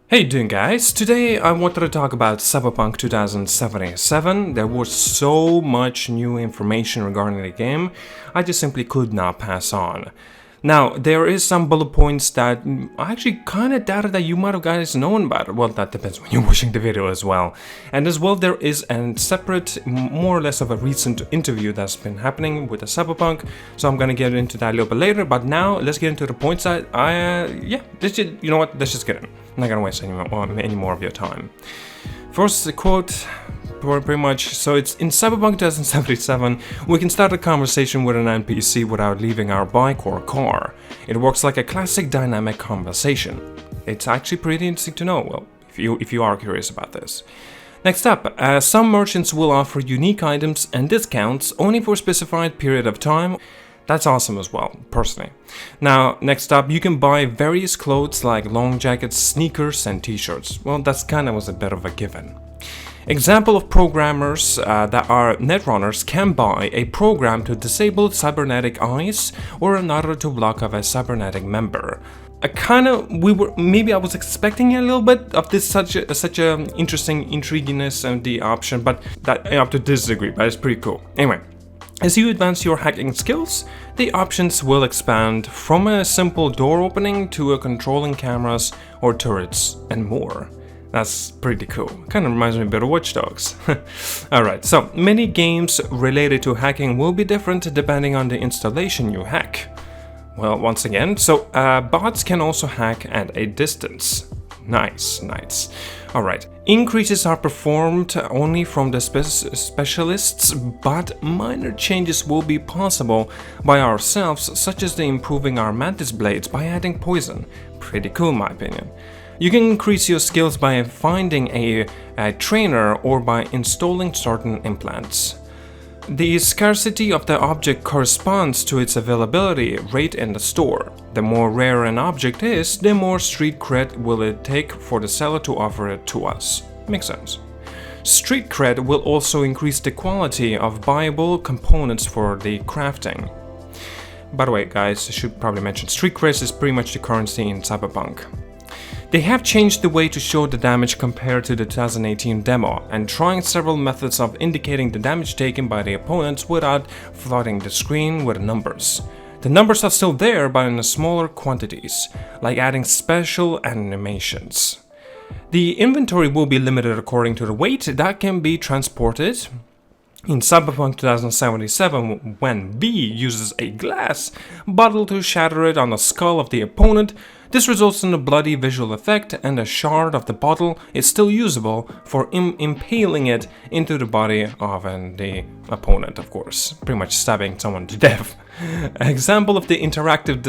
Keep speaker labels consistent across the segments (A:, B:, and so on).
A: Hey doing guys, today I wanted to talk about Cyberpunk 2077. There was so much new information regarding the game, I just simply could not pass on. Now, there is some bullet points that I actually kinda doubted that you might have guys known about it. Well, that depends when you're watching the video as well. And as well, there is a separate, more or less of a recent interview that's been happening with the Cyberpunk, so I'm gonna get into that a little bit later, but now let's get into the points that you know what, let's just get in. I'm not gonna waste any more of your time. First, the quote, pretty much, so it's in Cyberpunk 2077, we can start a conversation with an NPC without leaving our bike or car. It works like a classic dynamic conversation. It's actually pretty interesting to know, well, if you are curious about this. Next up, some merchants will offer unique items and discounts only for a specified period of time. That's awesome as well, personally. Now, next up, you can buy various clothes like long jackets, sneakers, and t-shirts. Well, that's kinda was a bit of a given. Example of programmers that are netrunners can buy a program to disable cybernetic eyes or another to block off a cybernetic member. Maybe I was expecting a little bit of this such a interesting intriguiness and the option, but that I have to disagree, but it's pretty cool. Anyway. As you advance your hacking skills, the options will expand from a simple door opening to a controlling cameras or turrets and more. That's pretty cool. Kind of reminds me a bit of Watch Dogs. Alright, so many games related to hacking will be different depending on the installation you hack. Well, once again, so bots can also hack at a distance. Nice. Alright, increases are performed only from the specialists, but minor changes will be possible by ourselves, such as the improving our mantis blades by adding poison. Pretty cool in my opinion. You can increase your skills by finding a trainer or by installing certain implants. The scarcity of the object corresponds to its availability rate in the store. The more rare an object is, the more street cred will it take for the seller to offer it to us. Makes sense. Street cred will also increase the quality of buyable components for the crafting. By the way, guys, I should probably mention street cred is pretty much the currency in Cyberpunk. They have changed the way to show the damage compared to the 2018 demo, and trying several methods of indicating the damage taken by the opponents without flooding the screen with numbers. The numbers are still there, but in smaller quantities, like adding special animations. The inventory will be limited according to the weight that can be transported. In Cyberpunk 2077, when V uses a glass bottle to shatter it on the skull of the opponent, this results in a bloody visual effect, and a shard of the bottle is still usable for impaling it into the body of the opponent, of course, pretty much stabbing someone to death. An example of the interactive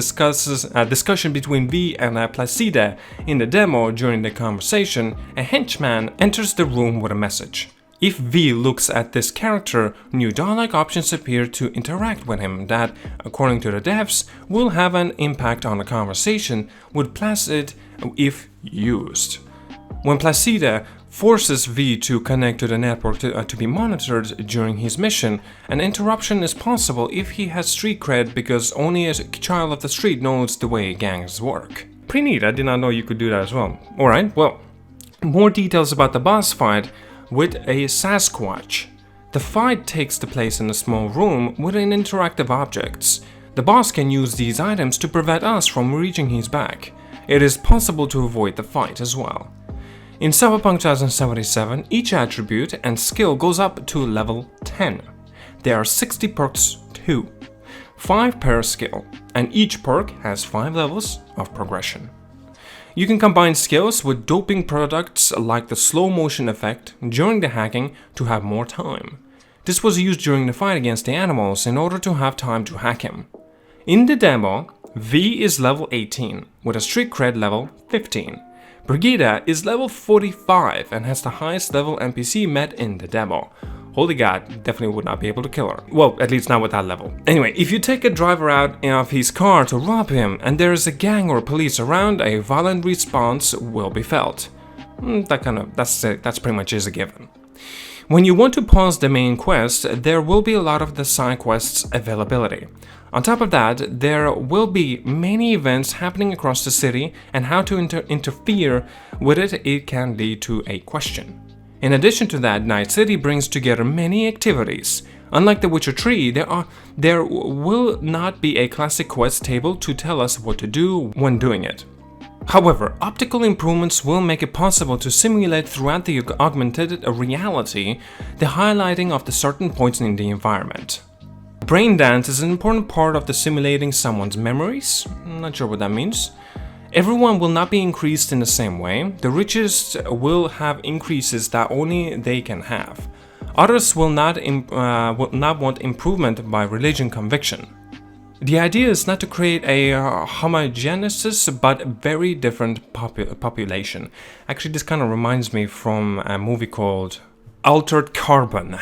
A: discussion between V and Placida in the demo. During the conversation, a henchman enters the room with a message. If V looks at this character, new dialogue options appear to interact with him that, according to the devs, will have an impact on the conversation with Placid if used. When Placida forces V to connect to the network to be monitored during his mission, an interruption is possible if he has street cred, because only a child of the street knows the way gangs work. Pretty neat, I did not know you could do that as well. Alright, well, more details about the boss fight with a Sasquatch. The fight takes place in a small room with interactive objects. The boss can use these items to prevent us from reaching his back. It is possible to avoid the fight as well. In Cyberpunk 2077, each attribute and skill goes up to level 10. There are 60 perks too, 5 per skill, and each perk has 5 levels of progression. You can combine skills with doping products like the slow motion effect during the hacking to have more time. This was used during the fight against the animals in order to have time to hack him. In the demo, V is level 18 with a street cred level 15. Brigida is level 45 and has the highest level NPC met in the demo. Holy god, definitely would not be able to kill her. Well, at least not with that level. Anyway, if you take a driver out of his car to rob him and there is a gang or police around, a violent response will be felt. That's pretty much is a given. When you want to pause the main quest, there will be a lot of the side quests availability. On top of that, there will be many events happening across the city, and how to interfere with it can lead to a question. In addition to that, Night City brings together many activities. Unlike The Witcher 3, there will not be a classic quest table to tell us what to do when doing it. However, optical improvements will make it possible to simulate throughout the augmented reality the highlighting of the certain points in the environment. Brain dance is an important part of the simulating someone's memories. I'm not sure what that means. Everyone will not be increased in the same way. The richest will have increases that only they can have. Others will not want improvement by religion conviction. The idea is not to create a homogeneous but very different population. Actually, this kind of reminds me from a movie called Altered Carbon.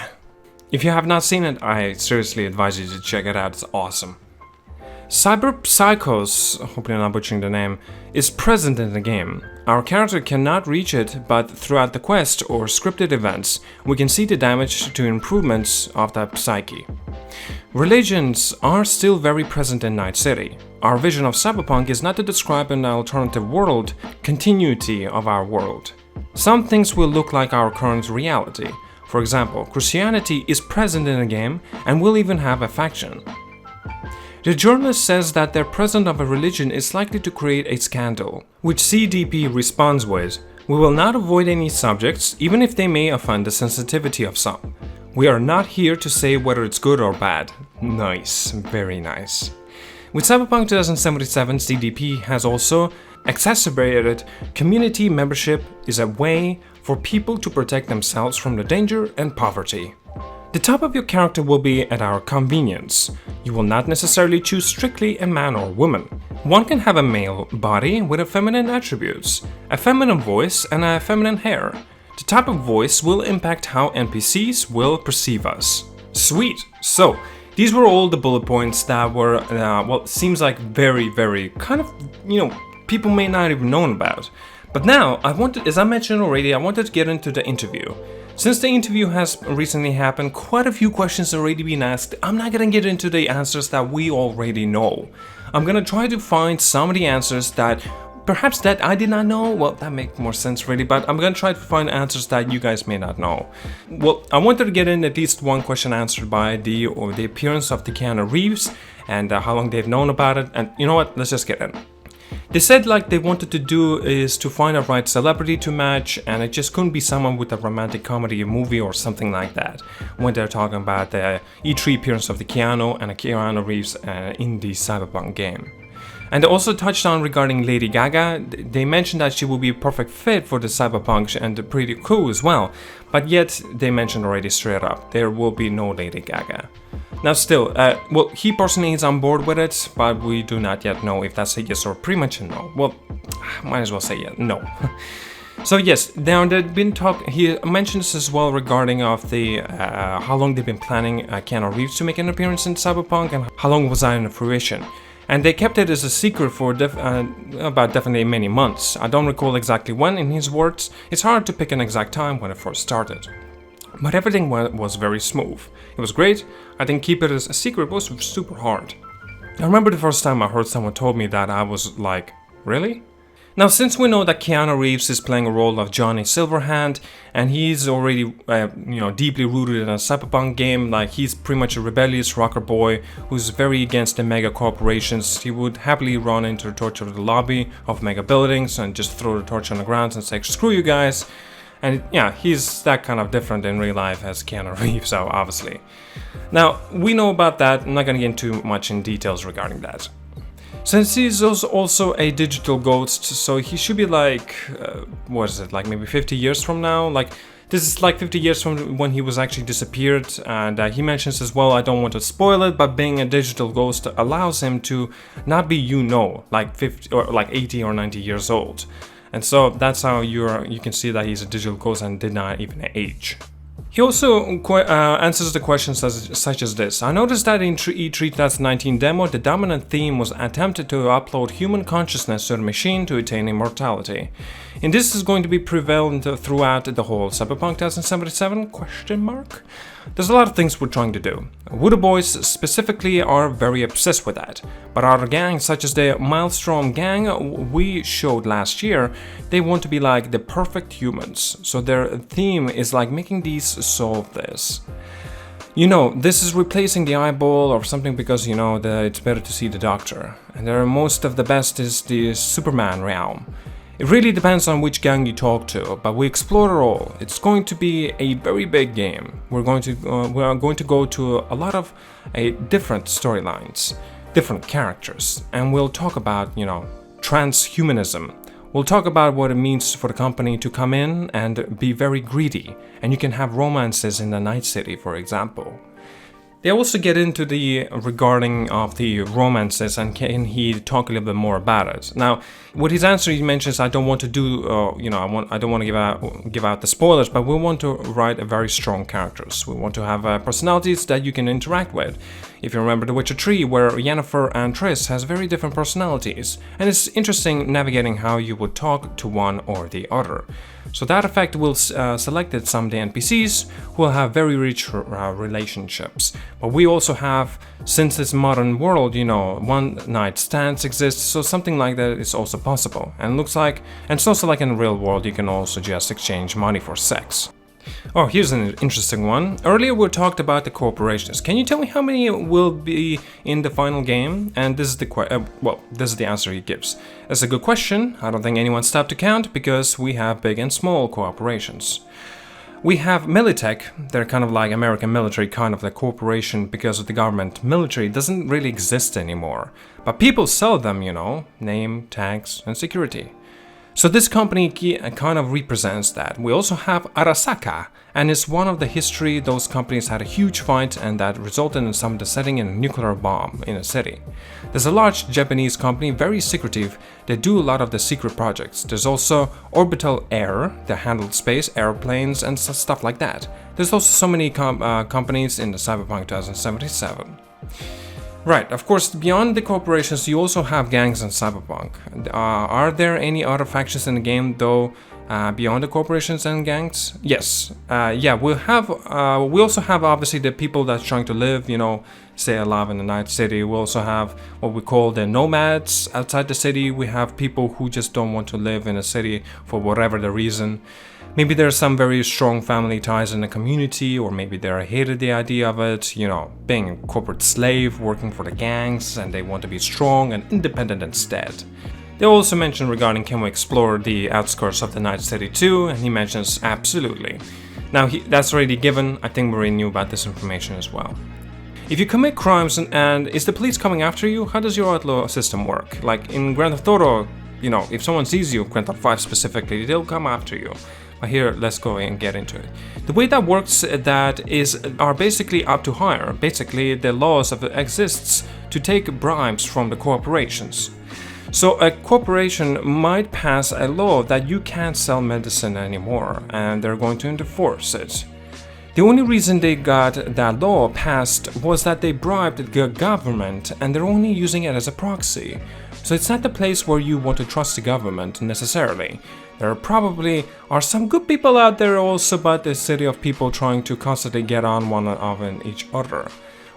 A: If you have not seen it, I seriously advise you to check it out, it's awesome. Cyberpsychos, hopefully I'm not butchering the name, is present in the game. Our character cannot reach it, but throughout the quest or scripted events, we can see the damage to improvements of that psyche. Religions are still very present in Night City. Our vision of Cyberpunk is not to describe an alternative world, continuity of our world. Some things will look like our current reality. For example, Christianity is present in the game and will even have a faction. The journalist says that their presence of a religion is likely to create a scandal, which CDP responds with, "We will not avoid any subjects, even if they may offend the sensitivity of some. We are not here to say whether it's good or bad." Nice, very nice. With Cyberpunk 2077, CDP has also exacerbated community membership is a way for people to protect themselves from the danger and poverty. The type of your character will be at our convenience. You will not necessarily choose strictly a man or woman. One can have a male body with a feminine attributes, a feminine voice and a feminine hair. The type of voice will impact how NPCs will perceive us. Sweet! So, these were all the bullet points that were, seems like very kind of, people may not even know about. But now, as I mentioned already, I wanted to get into the interview. Since the interview has recently happened, quite a few questions already been asked. I'm not gonna get into the answers that we already know. I'm gonna try to find some of the answers that perhaps that I did not know. Well, that makes more sense really, but I'm gonna try to find answers that you guys may not know. Well, I wanted to get in at least one question answered by the appearance of the Keanu Reeves and how long they've known about it. And you know what? Let's just get in. They said like they wanted to do is to find a right celebrity to match, and it just couldn't be someone with a romantic comedy movie or something like that when they're talking about the E3 appearance of the Keanu and a Keanu Reeves in the Cyberpunk game. And they also touched on regarding Lady Gaga. They mentioned that she will be a perfect fit for the Cyberpunk and pretty cool as well, but yet they mentioned already straight up there will be no Lady Gaga. Now still, he personally is on board with it, but we do not yet know if that's a yes or pretty much a no. Well, might as well say yeah, no. So yes, now there's been talk. He mentions as well regarding of the how long they've been planning Keanu Reeves to make an appearance in Cyberpunk and how long was that in fruition. And they kept it as a secret for about definitely many months. I don't recall exactly when in his words. It's hard to pick an exact time when it first started. But everything was very smooth. It was great. I think keep it as a secret was super hard. I remember the first time I heard someone told me that, I was like, really? Now, since we know that Keanu Reeves is playing a role of Johnny Silverhand, and he's already, deeply rooted in a cyberpunk game, like he's pretty much a rebellious rocker boy who's very against the mega corporations, he would happily run into the torch of the lobby of mega buildings and just throw the torch on the ground and say, screw you guys. And yeah, he's that kind of different in real life as Keanu Reeves, so obviously. Now, we know about that, I'm not gonna get into much in details regarding that. Since he's also a digital ghost, so he should be like, like maybe 50 years from now? Like, this is like 50 years from when he was actually disappeared, and he mentions as well, I don't want to spoil it, but being a digital ghost allows him to not be like 50 or like 80 or 90 years old. And so that's how you can see that he's a digital ghost and did not even age. He also answers the questions such as this. I noticed that in E3 2019 demo, the dominant theme was attempted to upload human consciousness to the machine to attain immortality. And this is going to be prevalent throughout the whole Cyberpunk 2077 ? There's a lot of things we're trying to do. Voodoo Boys specifically are very obsessed with that, but other gangs such as the Maelstrom gang we showed last year, they want to be like the perfect humans, so their theme is like making these solve this. You know, this is replacing the eyeball or something because you know that it's better to see the doctor, and there are most of the best is the Superman realm. It really depends on which gang you talk to, but we explore it all. It's going to be a very big game. We are going to go to a lot of different storylines, different characters, and we'll talk about, you know, transhumanism. We'll talk about what it means for the company to come in and be very greedy, and you can have romances in the Night City, for example. They also get into the regarding of the romances, and can he talk a little bit more about it? Now, with his answer, he mentions, "I don't want to do, I don't want to give out the spoilers, but we want to write a very strong characters. We want to have personalities that you can interact with. If you remember The Witcher 3, where Yennefer and Triss has very different personalities, and it's interesting navigating how you would talk to one or the other. So that effect will select some of the NPCs who will have very rich relationships. But we also have, since this modern world, you know, one night stands exist, so something like that is also possible. And it's also like in the real world, you can also just exchange money for sex. Oh, here's an interesting one. Earlier we talked about the corporations. Can you tell me how many will be in the final game? And this is this is the answer he gives. That's a good question. I don't think anyone stopped to count because we have big and small corporations. We have Militech. They're kind of like American military, kind of the corporation because of the government. Military doesn't really exist anymore. But people sell them, you know, name, tags, and security. So this company kind of represents that. We also have Arasaka, and it's one of the history those companies had a huge fight and that resulted in some of the setting in a nuclear bomb in a city. There's a large Japanese company, very secretive, they do a lot of the secret projects. There's also Orbital Air, that handled space, airplanes and stuff like that. There's also so many companies in the Cyberpunk 2077. Right, of course, beyond the corporations, you also have gangs in Cyberpunk. Are there any other factions in the game, though, beyond the corporations and gangs? Yes. We also have, obviously, the people that's trying to live, you know, stay alive in the Night City. We also have what we call the nomads outside the city. We have people who just don't want to live in a city for whatever the reason. Maybe there's some very strong family ties in the community, or maybe they hated the idea of it, you know, being a corporate slave, working for the gangs, and they want to be strong and independent instead. They also mention regarding can we explore the outskirts of the Night City too, and he mentions absolutely. Now that's already given, I think we already knew about this information as well. If you commit crimes and is the police coming after you, how does your outlaw system work? Like in Grand Theft Auto, you know, if someone sees you, Grand Theft 5 specifically, they'll come after you. But here, let's go and get into it. The way that works are basically up to hire. Basically, the laws exists to take bribes from the corporations. So a corporation might pass a law that you can't sell medicine anymore, and they're going to enforce it. The only reason they got that law passed was that they bribed the government, and they're only using it as a proxy. So it's not the place where you want to trust the government necessarily. There probably are some good people out there also, but the city of people trying to constantly get on one of each other.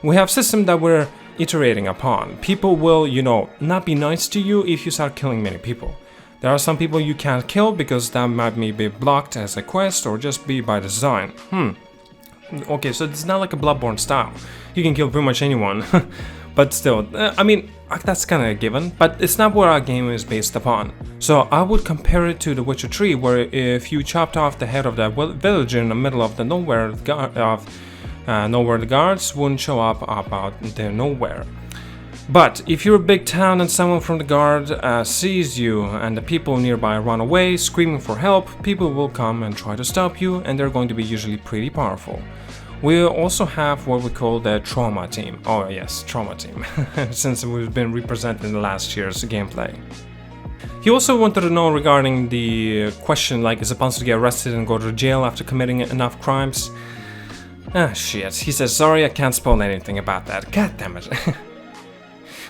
A: We have systems that we're iterating upon. People will, you know, not be nice to you if you start killing many people. There are some people you can't kill because that might be blocked as a quest or just be by design. Okay, so it's not like a Bloodborne style. You can kill pretty much anyone. But still, I mean, that's kind of a given, but it's not what our game is based upon. So I would compare it to The Witcher 3, where if you chopped off the head of that villager in the middle of the nowhere, the guards wouldn't show up out there nowhere. But if you're a big town and someone from the guard sees you and the people nearby run away screaming for help, people will come and try to stop you, and they're going to be usually pretty powerful. We also have what we call the trauma team. Oh yes, trauma team, since we've been represented in the last year's gameplay. He also wanted to know regarding the question, like, is it possible to get arrested and go to jail after committing enough crimes? Ah, shit. He says, sorry, I can't spoil anything about that. God damn it.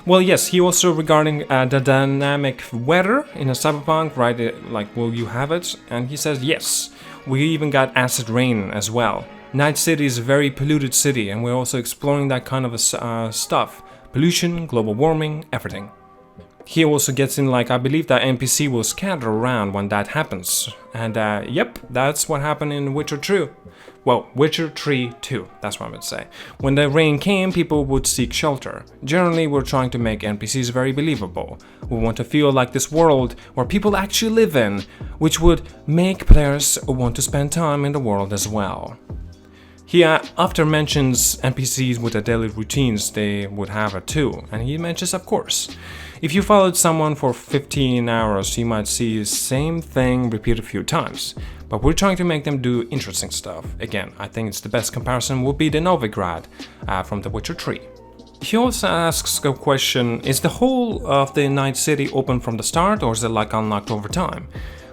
A: Well, yes, he also regarding the dynamic weather in a Cyberpunk, right? Like, will you have it? And he says, yes. We even got acid rain as well. Night City is a very polluted city, and we're also exploring that kind of stuff. Pollution, global warming, everything. He also gets in, like, I believe that NPC will scatter around when that happens. And, yep, that's what happened in Witcher 2. Well, Witcher 3 2, that's what I'm going to say. When the rain came, people would seek shelter. Generally, we're trying to make NPCs very believable. We want to feel like this world where people actually live in, which would make players want to spend time in the world as well. He after mentions NPCs with their daily routines, they would have it too, and he mentions, of course. If you followed someone for 15 hours, you might see the same thing repeated a few times. But we're trying to make them do interesting stuff. Again, I think it's the best comparison would be the Novigrad from The Witcher 3. He also asks a question, is the whole of the Night City open from the start, or is it like unlocked over time?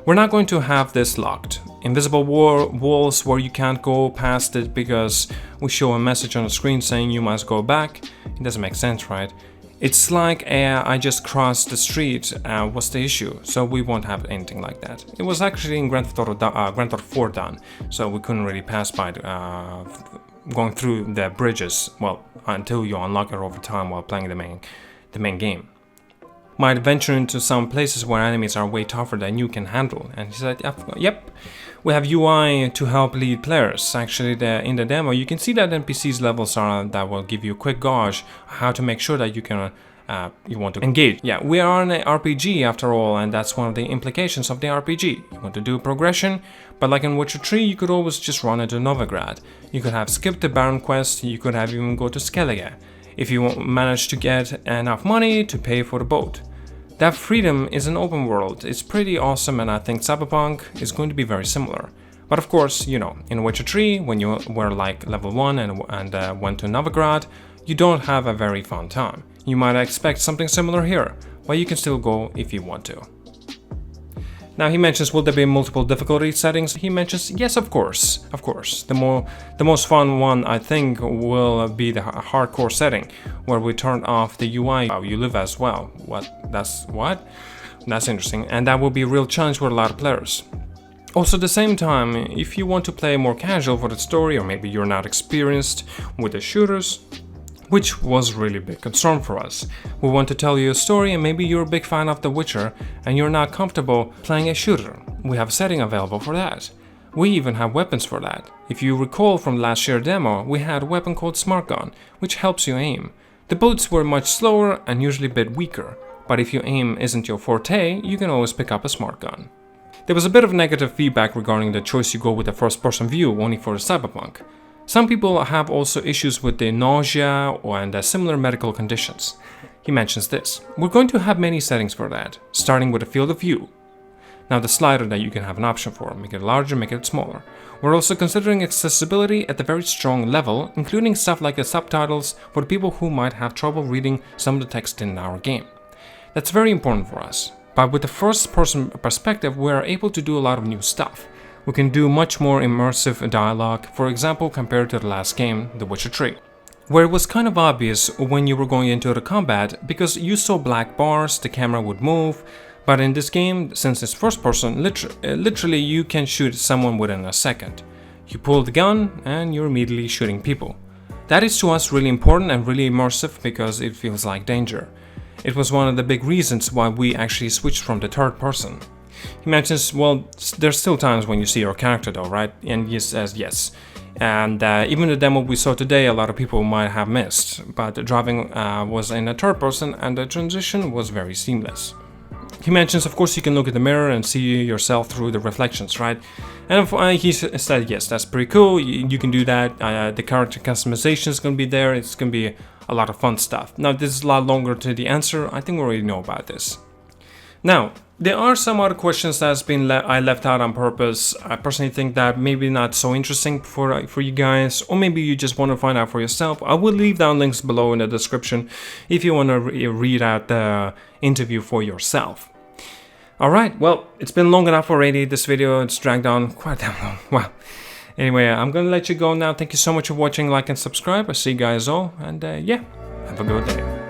A: We're not going to have this locked. Invisible walls where you can't go past it because we show a message on the screen saying you must go back. It doesn't make sense, right? It's like I just crossed the street, what's the issue? So we won't have anything like that. It was actually in Grand Theft Auto 4 done, so we couldn't really pass by going through the bridges, well, until you unlock it over time while playing the main game. Might venture into some places where enemies are way tougher than you can handle. And he said, yep, we have UI to help lead players. Actually, in the demo, you can see that NPCs levels are that will give you a quick gauge how to make sure that you can you want to engage. Yeah, we are in an RPG after all, and that's one of the implications of the RPG. You want to do progression, but like in Witcher 3, you could always just run into Novigrad. You could have skipped the Baron quest, you could have even go to Skellige, if you manage to get enough money to pay for the boat. That freedom is an open world. It's pretty awesome, and I think Cyberpunk is going to be very similar. But of course, you know, in Witcher 3, when you were like level 1 and went to Novigrad, you don't have a very fun time. You might expect something similar here, but you can still go if you want to. Now he mentions, will there be multiple difficulty settings? He mentions, yes, of course. The most fun one, I think, will be the hardcore setting, where we turn off the UI. How you live as well. That's interesting, and that will be a real challenge for a lot of players. Also, at the same time, if you want to play more casual for the story, or maybe you're not experienced with the shooters, which was really a big concern for us. We want to tell you a story, and maybe you're a big fan of The Witcher and you're not comfortable playing a shooter. We have a setting available for that. We even have weapons for that. If you recall from last year's demo, we had a weapon called Smart Gun, which helps you aim. The bullets were much slower and usually a bit weaker, but if your aim isn't your forte, you can always pick up a Smart Gun. There was a bit of negative feedback regarding the choice you go with a first-person view only for the Cyberpunk. Some people have also issues with the nausea and similar medical conditions. He mentions this. We're going to have many settings for that, starting with a field of view. Now the slider that you can have an option for, make it larger, make it smaller. We're also considering accessibility at a very strong level, including stuff like the subtitles for the people who might have trouble reading some of the text in our game. That's very important for us. But with the first-person perspective, we're able to do a lot of new stuff. We can do much more immersive dialogue, for example, compared to the last game, The Witcher 3, where it was kind of obvious when you were going into the combat because you saw black bars, the camera would move, but in this game, since it's first person, literally you can shoot someone within a second. You pull the gun and you're immediately shooting people. That is to us really important and really immersive because it feels like danger. It was one of the big reasons why we actually switched from the third person. He mentions, well, there's still times when you see your character though, right? And he says yes. And even the demo we saw today, a lot of people might have missed, but the driving was in a third person and the transition was very seamless. He mentions, of course, you can look at the mirror and see yourself through the reflections, right? And he said, yes, that's pretty cool, you can do that. The character customization is going to be there, it's going to be a lot of fun stuff. Now, this is a lot longer to the answer, I think we already know about this. Now, there are some other questions that's been I left out on purpose. I personally think that maybe not so interesting for you guys, or maybe you just want to find out for yourself. I will leave down links below in the description if you want to read out the interview for yourself. Alright, well, it's been long enough already, this video, it's dragged on quite damn long. Wow. Anyway, I'm gonna let you go now. Thank you so much for watching, like and subscribe. I see you guys all, and yeah, have a good day.